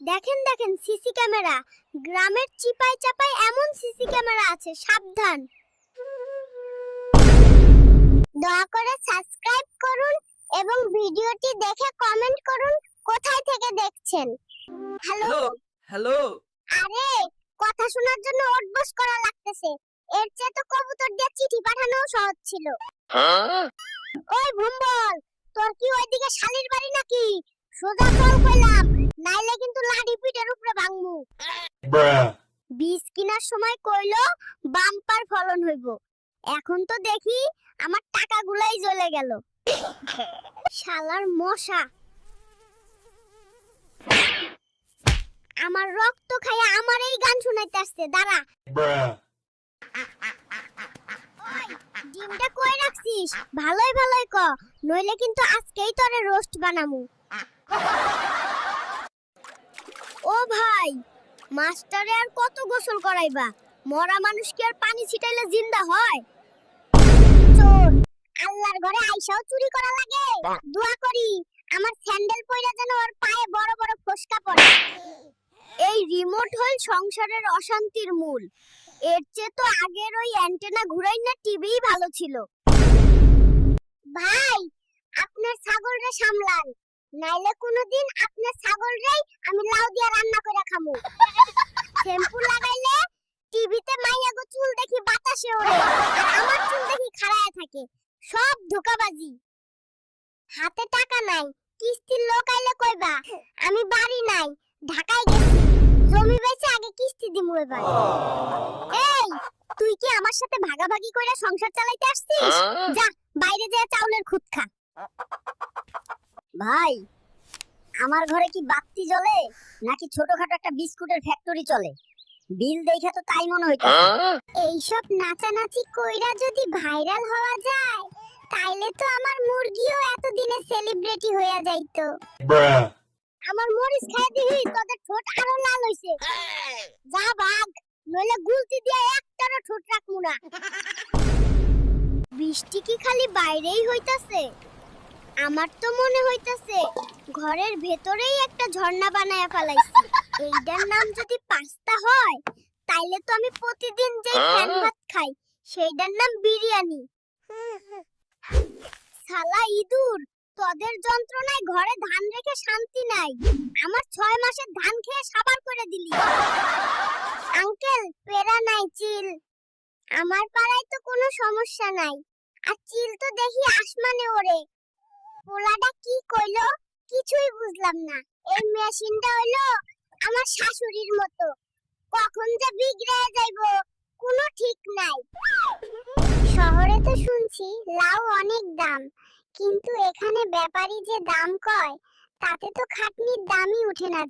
দেখেন দেখেন CC camera. গ্রামের চিপায় চাপায় এমন সিসি ক্যামেরা আছে, সাবধান। দয়া করে সাবস্ক্রাইব করুন এবং ভিডিওটি দেখে কমেন্ট করুন কোথায় থেকে দেখছেন। Hello hello. আরে কথা শোনার জন্য ওঠবস করা লাগতেছে, এর চেয়ে তো কবুতর দিয়ে চিঠি পাঠানো সহজ ছিল। ওই ভুম্বল, তোর কি ওইদিকে শালির বাড়ি নাকি? সোজা চল কইলাম, নাইলে কিন্তু লাঠি পিঠের উপরে ভাঙমু। বীজ কিনার সময় কইলো বাম্পার ফলন হইব, এখন তো দেখি আমার টাকাগুলাই জ্বলে গেল। শালার মশা আমার রক্ত খাইয়া আমার এই গান শুনাইতে আসছে, দাঁড়া। ওই ডিমটা কই রাখছিস? ভালোই ভালোই ক, নইলে কিন্তু আজকেই তোরে রোস্ট বানামু। ও ভাই, মাস্টারে আর কত গোসল করাইবা? মরা মানুষ কি আর পানি ছিটাইলে জিন্দা হয়? চোর আল্লাহর ঘরে আইসাও চুরি করা লাগে। দোয়া করি আমার স্যান্ডেল পয়রা যেন ওর পায়ে বড় বড় ফোসকা পড়ে। এই রিমোট হল সংসারের অশান্তির মূল, এর চেয়ে তো আগের ওই অ্যান্টেনা ঘুরাই না টিভিই ভালো ছিল। ভাই আপনার ছাগলরে সামলান, নাইলে কোনোদিন আপনার ছাগলরেই আমি লাউ দিয়া রান্না করে খামু। শ্যাম্পু লাগাইলে টিভিতে মাইয়াগো চুল দেখি বাতাসে ওড়ে, আর আমার চুল দেখি খাড়ায় থাকে। সব ধোঁকাবাজি। হাতে টাকা নাই, কিস্তির লোক আইলে কইবা আমি বাড়ি নাই, ঢাকায় গেছি, জমি বেচে আগে কিস্তি দিমু এবার। এই তুই কি আমার সাথে ভাগাভাগি কইরা সংসার চালাইতে আসছিস? যা বাইরে যেয়ে চাউলের খুদ খা। ভাই আমার ঘরে কি বাতি জ্বলে নাকি ছোটখাটো একটা বিস্কুটের ফ্যাক্টরি চলে? বিল দেখে তো তাই মনে হইতাছে। এইসব নাচানাচি কইরা যদি ভাইরাল হওয়া যায় তাইলে তো আমার মুরগিও এতদিনে সেলিব্রিটি হইয়া যাইতো। আমার মরিচ খাই দিহি তোদের ঠোঁট আরো লাল হইছে। যা ভাগ, নইলে গুলতি দিয়া একটারও ঠোঁট রাখমু না। বৃষ্টি কি খালি বাইরেই হইতাছে? আমার তো মনে হইতাছে ঘরের ভেতরেই একটা ঝর্ণা বানায়া ফেলাইছি। এইটার নাম যদি পাস্তা হয় তাইলে তো আমি প্রতিদিন যেই ফ্যান ভাত খাই সেইটার নাম বিরিয়ানি। শালা ইঁদুর, তোদের যন্ত্রণায় ঘরে ধান রেখে শান্তি নাই। আমার 6 মাসের ধান খেয়ে সাবার করে দিলি। আঙ্কেল পেরা নাই, চিল। আমার পাড়ায় তো কোনো সমস্যা নাই, আর চিল তো দেখি আসমানে ওড়ে। পোলাটা কি কইলো কিছুই বুঝলাম না। এই মেশিনটা হইলো আমার শাশুড়ির মতো, কখন যে বিগড়ে যাইবো কোনো ঠিক নাই। শহরে তো শুনছি লাউ অনেক দাম, কিন্তু এখানে ব্যাপারী যে দাম কয় তাতে তো খাটনির দামই উঠে না।